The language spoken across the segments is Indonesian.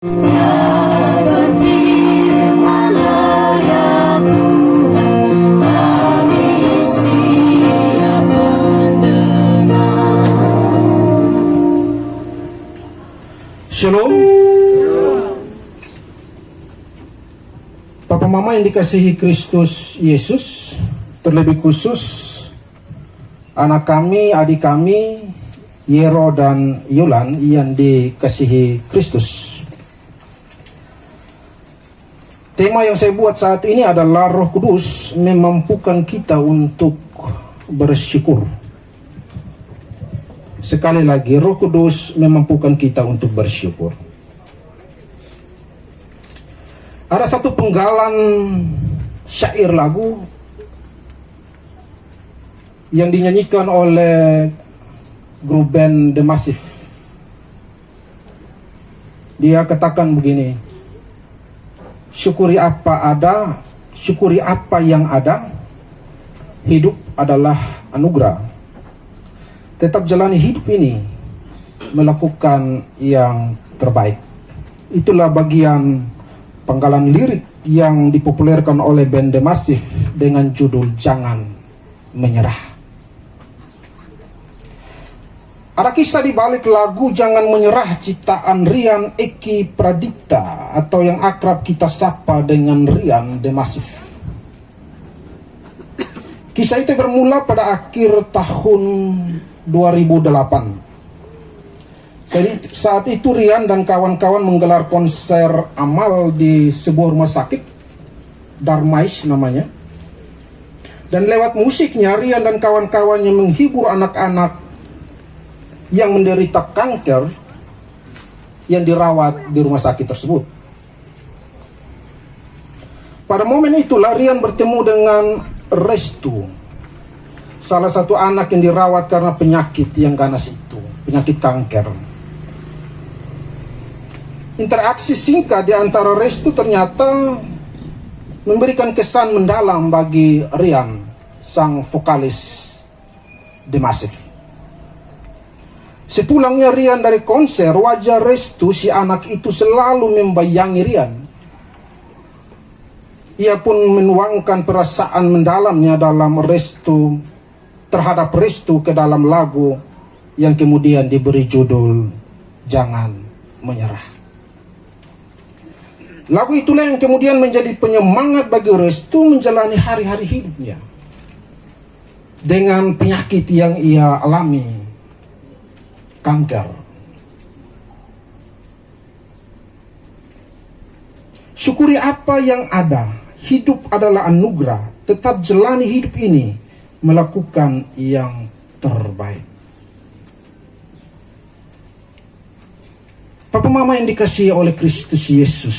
Shalom. Papa Mama yang dikasihi Kristus Yesus, terlebih khusus anak kami, adik kami, Yero dan Yulan yang dikasihi Kristus. Tema yang saya buat saat ini adalah Roh Kudus memampukan kita untuk bersyukur. Sekali lagi, Roh Kudus memampukan kita untuk bersyukur. Ada satu penggalan syair lagu yang dinyanyikan oleh grup band The Massive. Dia katakan begini: syukuri apa ada, syukuri apa yang ada, hidup adalah anugerah. Tetap jalani hidup ini melakukan yang terbaik. Itulah bagian penggalan lirik yang dipopulerkan oleh band The Massive dengan judul Jangan Menyerah. Ada kisah di balik lagu Jangan Menyerah ciptaan Rian Eki Pradipta atau yang akrab kita sapa dengan Rian The Massive. Kisah itu bermula pada akhir tahun 2008. Jadi saat itu Rian dan kawan-kawan menggelar konser amal di sebuah rumah sakit, Darmais namanya. Dan lewat musiknya Rian dan kawan-kawannya menghibur anak-anak yang menderita kanker yang dirawat di rumah sakit tersebut. Pada momen itulah Rian bertemu dengan Restu, salah satu anak yang dirawat karena penyakit yang ganas itu, penyakit kanker. Interaksi singkat di antara Restu ternyata memberikan kesan mendalam bagi Rian, sang vokalis The Massive. Sepulangnya Rian dari konser, wajah Restu, si anak itu, selalu membayangi Rian. Ia pun menuangkan perasaan mendalamnya terhadap Restu ke dalam lagu yang kemudian diberi judul Jangan Menyerah. Lagu itulah yang kemudian menjadi penyemangat bagi Restu menjalani hari-hari hidupnya dengan penyakit yang ia alami, kanker. Syukuri apa yang ada, hidup adalah anugerah, tetap jalani hidup ini melakukan yang terbaik. Papa Mama yang dikasihi oleh Kristus Yesus,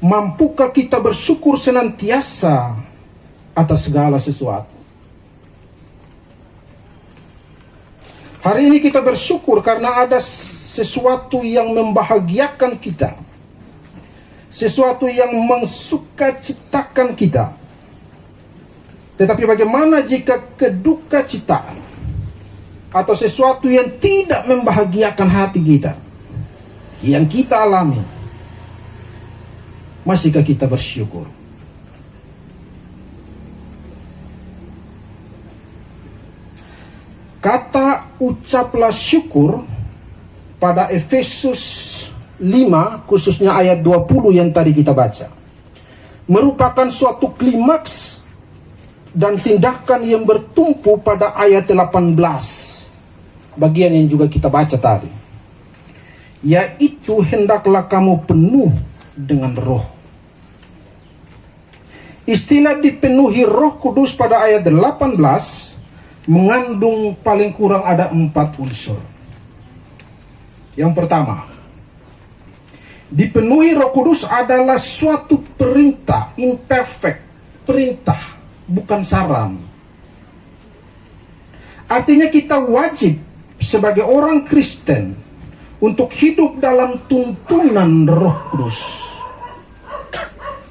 mampukah kita bersyukur senantiasa atas segala sesuatu? Hari ini kita bersyukur karena ada sesuatu yang membahagiakan kita, sesuatu yang mensukacitakan kita. Tetapi bagaimana jika kedukacitaan atau sesuatu yang tidak membahagiakan hati kita, yang kita alami, masihkah kita bersyukur? Kata ucaplah syukur pada Efesus 5, khususnya ayat 20 yang tadi kita baca, merupakan suatu klimaks dan tindakan yang bertumpu pada ayat 18, bagian yang juga kita baca tadi, yaitu hendaklah kamu penuh dengan roh. Istilah dipenuhi Roh Kudus pada ayat 18 mengandung paling kurang ada 4 unsur. Yang pertama, dipenuhi Roh Kudus adalah suatu perintah, imperfect, perintah, bukan saran. Artinya kita wajib sebagai orang Kristen untuk hidup dalam tuntunan Roh Kudus.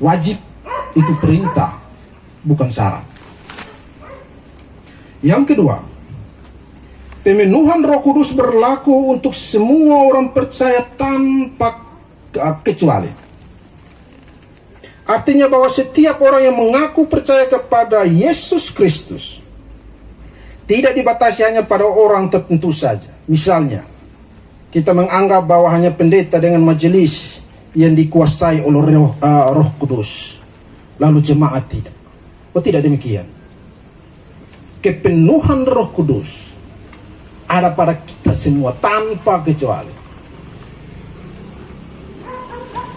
Wajib itu perintah, bukan saran. Yang kedua, pemenuhan Roh Kudus berlaku untuk semua orang percaya tanpa kecuali. Artinya bahwa setiap orang yang mengaku percaya kepada Yesus Kristus tidak dibatasi hanya pada orang tertentu saja. Misalnya, kita menganggap bahwa hanya pendeta dengan majelis yang dikuasai oleh Roh Kudus, lalu jemaat tidak. Oh, tidak demikian. Kepenuhan Roh Kudus ada pada kita semua tanpa kecuali.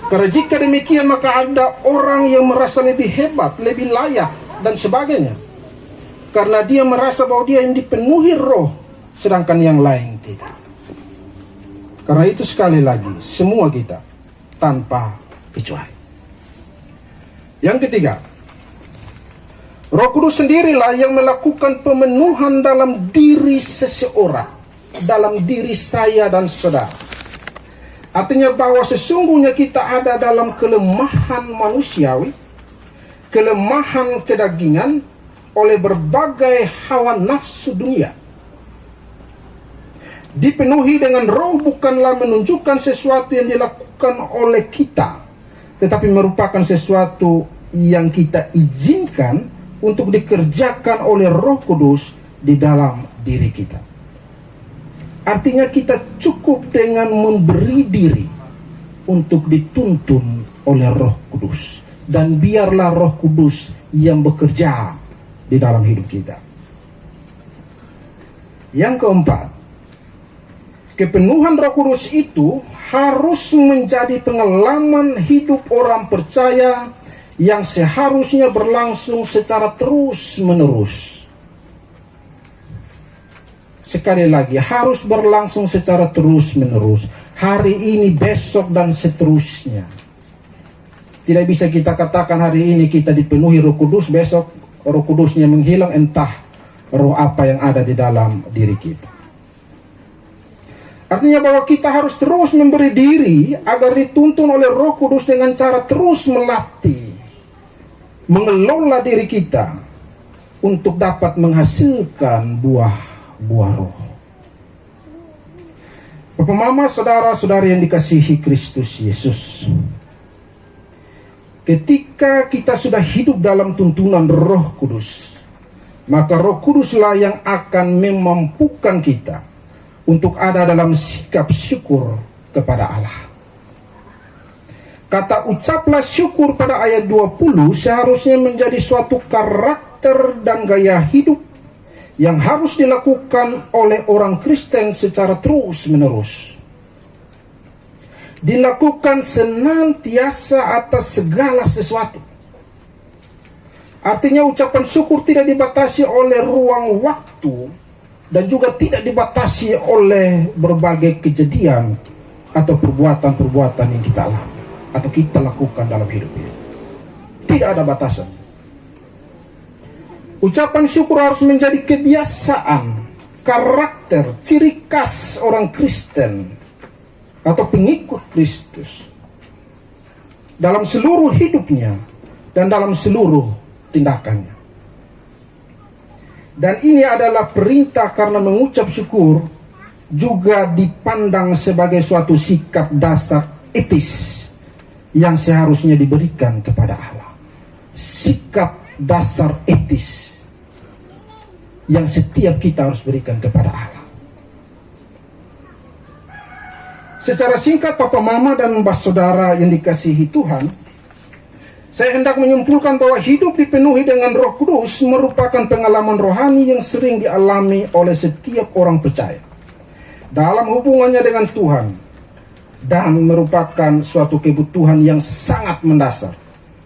Karena jika demikian, maka ada orang yang merasa lebih hebat, lebih layak, dan sebagainya. Karena dia merasa bahwa dia yang dipenuhi roh, sedangkan yang lain tidak. Karena itu sekali lagi, semua kita tanpa kecuali. Yang ketiga, Roh Kudus sendirilah yang melakukan pemenuhan dalam diri seseorang, dalam diri saya dan saudara. Artinya bahwa sesungguhnya kita ada dalam kelemahan manusiawi, kelemahan kedagingan oleh berbagai hawa nafsu dunia. Dipenuhi dengan roh bukanlah menunjukkan sesuatu yang dilakukan oleh kita, tetapi merupakan sesuatu yang kita izinkan untuk dikerjakan oleh Roh Kudus di dalam diri kita. Artinya kita cukup dengan memberi diri untuk dituntun oleh Roh Kudus. Dan biarlah Roh Kudus yang bekerja di dalam hidup kita. Yang keempat, kepenuhan Roh Kudus itu harus menjadi pengalaman hidup orang percaya yang seharusnya berlangsung secara terus-menerus. Sekali lagi, harus berlangsung secara terus-menerus. Hari ini, besok, dan seterusnya. Tidak bisa kita katakan hari ini kita dipenuhi Roh Kudus, besok Roh Kudusnya menghilang, entah roh apa yang ada di dalam diri kita. Artinya bahwa kita harus terus memberi diri agar dituntun oleh Roh Kudus dengan cara terus melatih, mengelola diri kita untuk dapat menghasilkan buah roh. Bapak, mama, saudara-saudari yang dikasihi Kristus Yesus, ketika kita sudah hidup dalam tuntunan Roh Kudus, maka Roh Kuduslah yang akan memampukan kita untuk ada dalam sikap syukur kepada Allah. Kata ucaplah syukur pada ayat 20 seharusnya menjadi suatu karakter dan gaya hidup yang harus dilakukan oleh orang Kristen secara terus-menerus. Dilakukan senantiasa atas segala sesuatu. Artinya ucapan syukur tidak dibatasi oleh ruang waktu dan juga tidak dibatasi oleh berbagai kejadian atau perbuatan-perbuatan yang kita alami atau kita lakukan dalam hidup ini. Tidak ada batasan. Ucapan syukur harus menjadi kebiasaan, karakter, ciri khas orang Kristen atau pengikut Kristus dalam seluruh hidupnya dan dalam seluruh tindakannya. Dan ini adalah perintah karena mengucap syukur juga dipandang sebagai suatu sikap dasar etis yang seharusnya diberikan kepada Allah. Sikap dasar etis yang setiap kita harus berikan kepada Allah. Secara singkat, Papa, Mama, dan Mbak Saudara yang dikasihi Tuhan, saya hendak menyimpulkan bahwa hidup dipenuhi dengan Roh Kudus merupakan pengalaman rohani yang sering dialami oleh setiap orang percaya dalam hubungannya dengan Tuhan, dan merupakan suatu kebutuhan yang sangat mendasar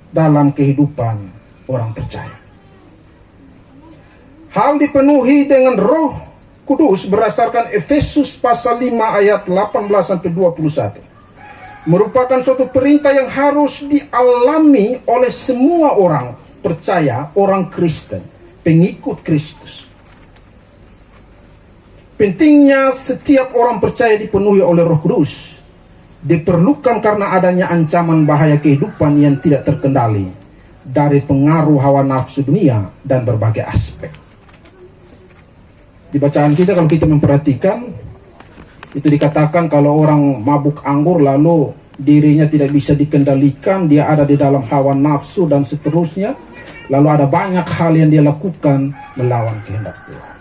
dalam kehidupan orang percaya. Hal dipenuhi dengan Roh Kudus berdasarkan Efesus pasal 5 ayat 18-21 merupakan suatu perintah yang harus dialami oleh semua orang percaya, orang Kristen, pengikut Kristus. Pentingnya setiap orang percaya dipenuhi oleh Roh Kudus diperlukan karena adanya ancaman bahaya kehidupan yang tidak terkendali dari pengaruh hawa nafsu dunia dan berbagai aspek. Di bacaan kita, kalau kita memperhatikan, itu dikatakan kalau orang mabuk anggur lalu dirinya tidak bisa dikendalikan, dia ada di dalam hawa nafsu dan seterusnya. Lalu ada banyak hal yang dia lakukan melawan kehendak Tuhan.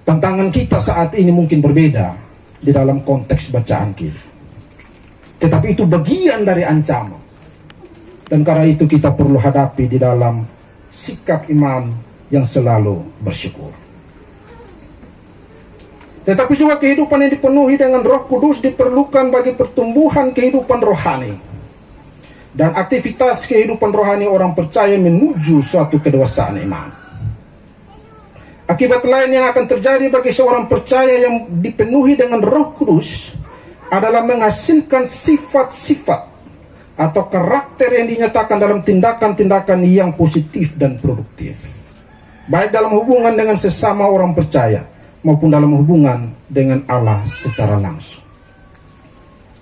Tantangan kita saat ini mungkin berbeda di dalam konteks bacaan kita. Tetapi itu bagian dari ancaman. Dan karena itu kita perlu hadapi di dalam sikap iman yang selalu bersyukur. Tetapi juga kehidupan yang dipenuhi dengan Roh Kudus diperlukan bagi pertumbuhan kehidupan rohani. Dan aktivitas kehidupan rohani orang percaya menuju suatu kedewasaan iman. Akibat lain yang akan terjadi bagi seorang percaya yang dipenuhi dengan Roh Kudus adalah menghasilkan sifat-sifat atau karakter yang dinyatakan dalam tindakan-tindakan yang positif dan produktif. Baik dalam hubungan dengan sesama orang percaya maupun dalam hubungan dengan Allah secara langsung.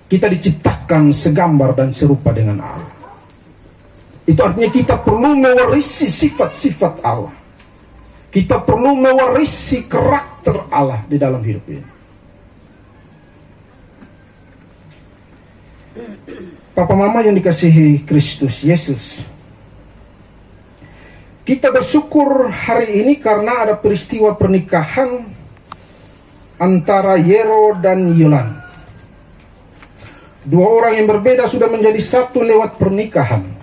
Kita diciptakan segambar dan serupa dengan Allah. Itu artinya kita perlu mewarisi sifat-sifat Allah. Kita perlu mewarisi karakter Allah di dalam hidup ini. Papa Mama yang dikasihi Kristus Yesus, kita bersyukur hari ini karena ada peristiwa pernikahan antara Yero dan Yolan. Dua orang yang berbeda sudah menjadi satu lewat pernikahan.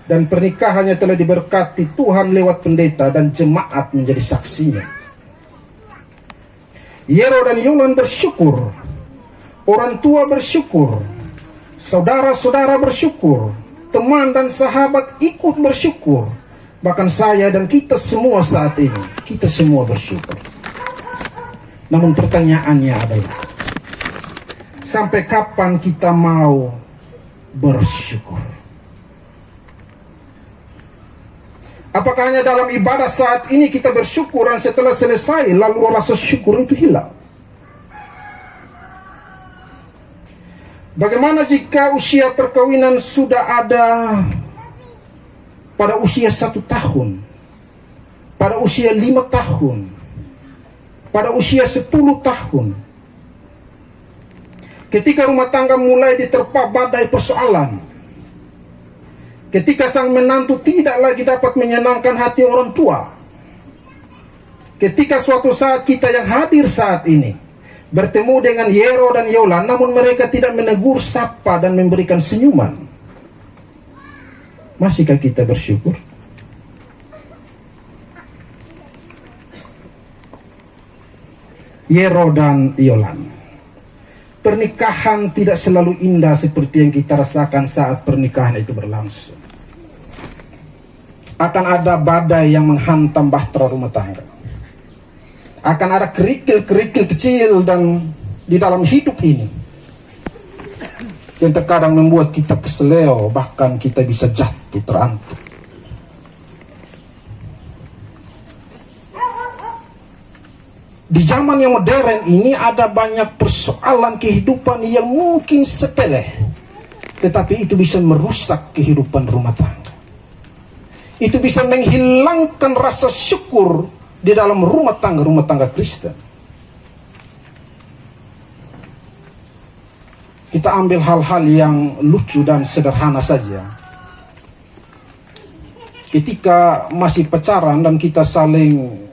Dan pernikahannya telah diberkati Tuhan lewat pendeta dan jemaat menjadi saksinya. Yero dan Yolan bersyukur, orang tua bersyukur, saudara-saudara bersyukur, teman dan sahabat ikut bersyukur. Bahkan saya dan kita semua saat ini, kita semua bersyukur. Namun pertanyaannya adalah, sampai kapan kita mau bersyukur? Apakah hanya dalam ibadah saat ini kita bersyukur dan setelah selesai lalu rasa syukur itu hilang? Bagaimana jika usia perkawinan sudah ada pada usia 1 tahun, pada usia 5 tahun, pada usia 10 tahun? Ketika rumah tangga mulai diterpa badai persoalan, ketika sang menantu tidak lagi dapat menyenangkan hati orang tua, ketika suatu saat kita yang hadir saat ini bertemu dengan Yero dan Yolan, namun mereka tidak menegur, sapa, dan memberikan senyuman, masihkah kita bersyukur? Yero dan Yolan, pernikahan tidak selalu indah seperti yang kita rasakan saat pernikahan itu berlangsung. Akan ada badai yang menghantam bahtera rumah tangga. Akan ada kerikil-kerikil kecil dan di dalam hidup ini yang terkadang membuat kita keseleo, bahkan kita bisa jatuh terantuk. Di zaman yang modern ini ada banyak persoalan kehidupan yang mungkin sepele, tetapi itu bisa merusak kehidupan rumah tangga. Itu bisa menghilangkan rasa syukur di dalam rumah tangga Kristen. Kita ambil hal-hal yang lucu dan sederhana saja. Ketika masih pacaran dan kita saling,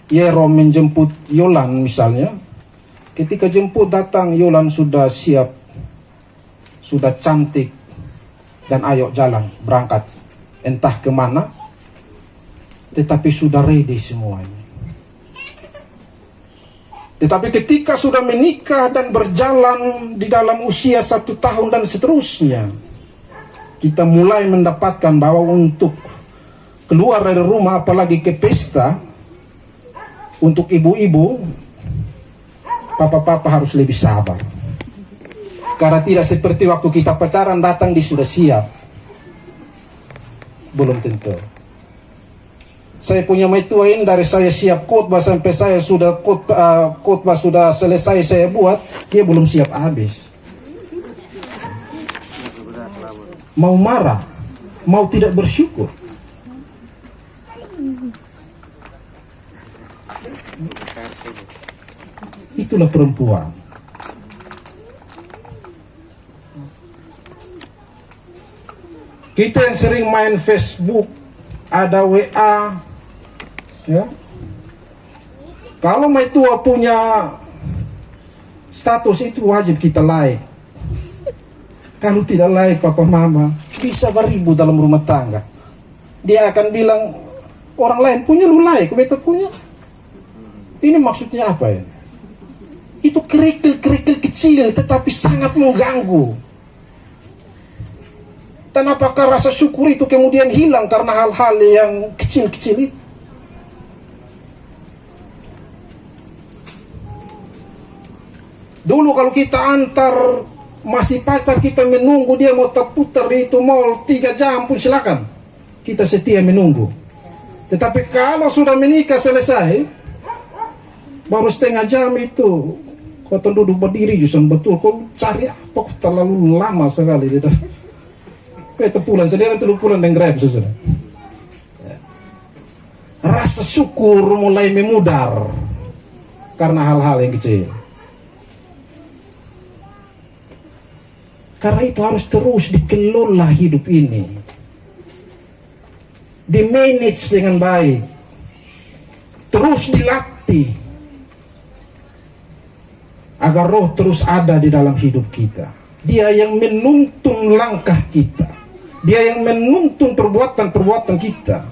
Yero menjemput Yolan misalnya, ketika jemput datang Yolan sudah siap, sudah cantik, dan ayo jalan berangkat entah kemana, tetapi sudah ready semuanya. Tetapi ketika sudah menikah dan berjalan di dalam usia 1 tahun dan seterusnya, kita mulai mendapatkan bahwa untuk keluar dari rumah, apalagi ke pesta, untuk ibu-ibu, papa-papa harus lebih sabar. Karena tidak seperti waktu kita pacaran datang dia sudah siap. Belum tentu. Saya punya mertua ini dari saya siap khotbah sampai saya sudah khotbah sudah selesai saya buat, dia belum siap habis. Mau marah, mau tidak bersyukur. Itulah perempuan. Kita yang sering main Facebook, ada WA, ya. Kalau mai tua punya status itu wajib kita like. Kalau tidak like papa mama, bisa beribu dalam rumah tangga. Dia akan bilang, orang lain punya lu like, beta punya. Ini maksudnya apa ya? Itu kerikil-kerikil kecil tetapi sangat mengganggu. Dan apakah rasa syukur itu kemudian hilang karena hal-hal yang kecil-kecil itu? Dulu kalau kita antar masih pacar, kita menunggu dia mau terputar di itu mall 3 jam pun silakan. Kita setia menunggu. Tetapi kalau sudah menikah selesai, baru setengah jam itu kau duduk berdiri Jusan, betul kau cari apa, kau terlalu lama sekali. Itu pulang sendiri, itu pulang dan grab saudara. Rasa syukur mulai memudar karena hal-hal yang kecil. Karena itu harus terus dikelola hidup ini, di-manage dengan baik, terus dilatih agar roh terus ada di dalam hidup kita. Dia yang menuntun langkah kita, dia yang menuntun perbuatan-perbuatan kita,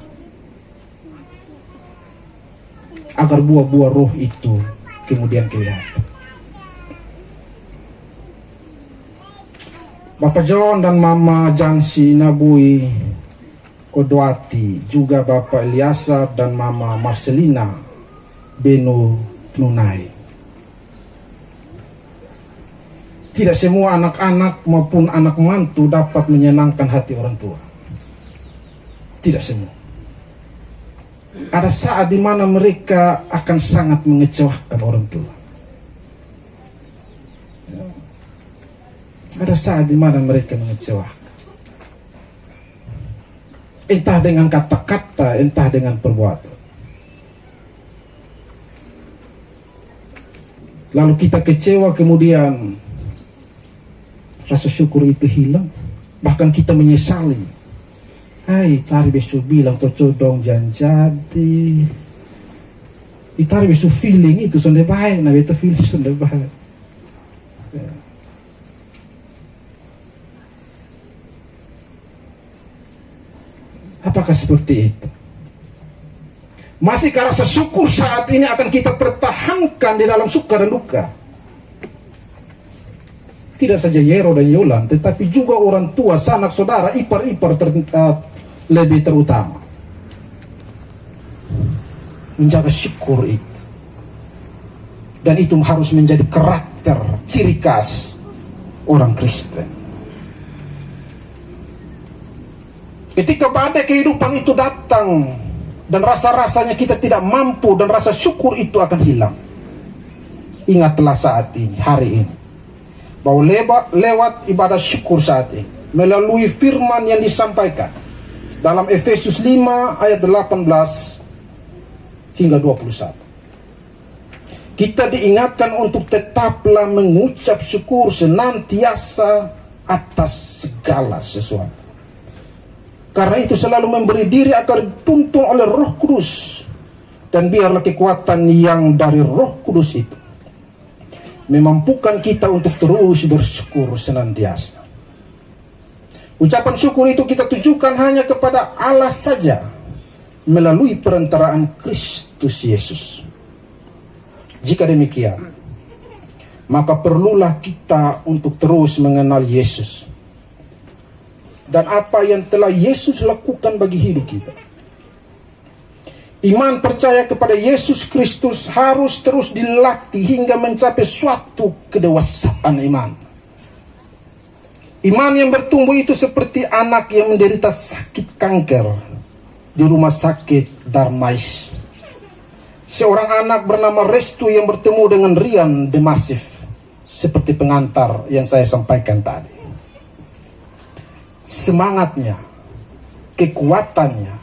agar buah-buah roh itu kemudian kelihatan. Bapak John dan Mama Jansi Nabui Kodwati, juga Bapak Eliasa dan Mama Marcelina Beno Nunai. Tidak semua anak-anak maupun anak mantu dapat menyenangkan hati orang tua. Tidak semua. Ada saat di mana mereka akan sangat mengecewakan orang tua. Ada saat di mana mereka mengecewakan. Entah dengan kata-kata, entah dengan perbuatan. Lalu kita kecewa, kemudian rasa syukur itu hilang. Bahkan kita menyesali. Hai, tari besok bilang toco dong jangan jadi. Itari besok feeling itu sudah baik, nah itu feeling sudah baik. Apakah seperti itu? Masihkah rasa syukur saat ini akan kita pertahankan di dalam suka dan duka? Tidak saja Yero dan Yolan, tetapi juga orang tua, sanak saudara, ipar-ipar lebih terutama. Menjaga syukur itu. Dan itu harus menjadi karakter, ciri khas orang Kristen. Ketika badai kehidupan itu datang dan rasa-rasanya kita tidak mampu dan rasa syukur itu akan hilang. Ingatlah saat ini, hari ini, bahwa lewat ibadah syukur saat ini, melalui firman yang disampaikan dalam Efesus 5 ayat 18 hingga 21. Kita diingatkan untuk tetaplah mengucap syukur senantiasa atas segala sesuatu. Karena itu selalu memberi diri agar dituntun oleh Roh Kudus. Dan biarlah kekuatan yang dari Roh Kudus itu memampukan kita untuk terus bersyukur senantiasa. Ucapan syukur itu kita tujukan hanya kepada Allah saja melalui perantaraan Kristus Yesus. Jika demikian, maka perlulah kita untuk terus mengenal Yesus dan apa yang telah Yesus lakukan bagi hidup kita. Iman percaya kepada Yesus Kristus harus terus dilatih hingga mencapai suatu kedewasaan iman. Iman yang bertumbuh itu seperti anak yang menderita sakit kanker di rumah sakit Darmais. Seorang anak bernama Restu yang bertemu dengan Rian Demasif, seperti pengantar yang saya sampaikan tadi. Semangatnya, kekuatannya,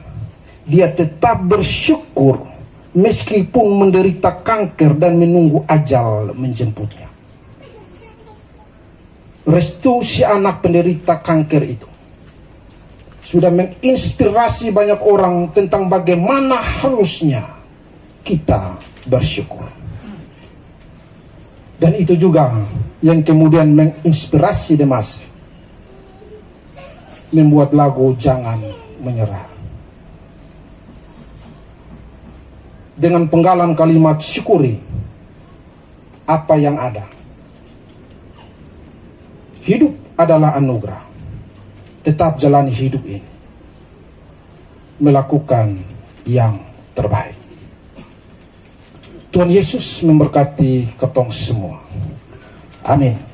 dia tetap bersyukur meskipun menderita kanker dan menunggu ajal menjemputnya. restu si anak penderita kanker itu sudah menginspirasi banyak orang tentang bagaimana harusnya kita bersyukur. Dan itu juga yang kemudian menginspirasi Demas membuat lagu Jangan Menyerah. Dengan penggalan kalimat syukuri apa yang ada. Hidup adalah anugerah. Tetap jalani hidup ini. Melakukan yang terbaik. Tuhan Yesus memberkati ketong semua. Amin.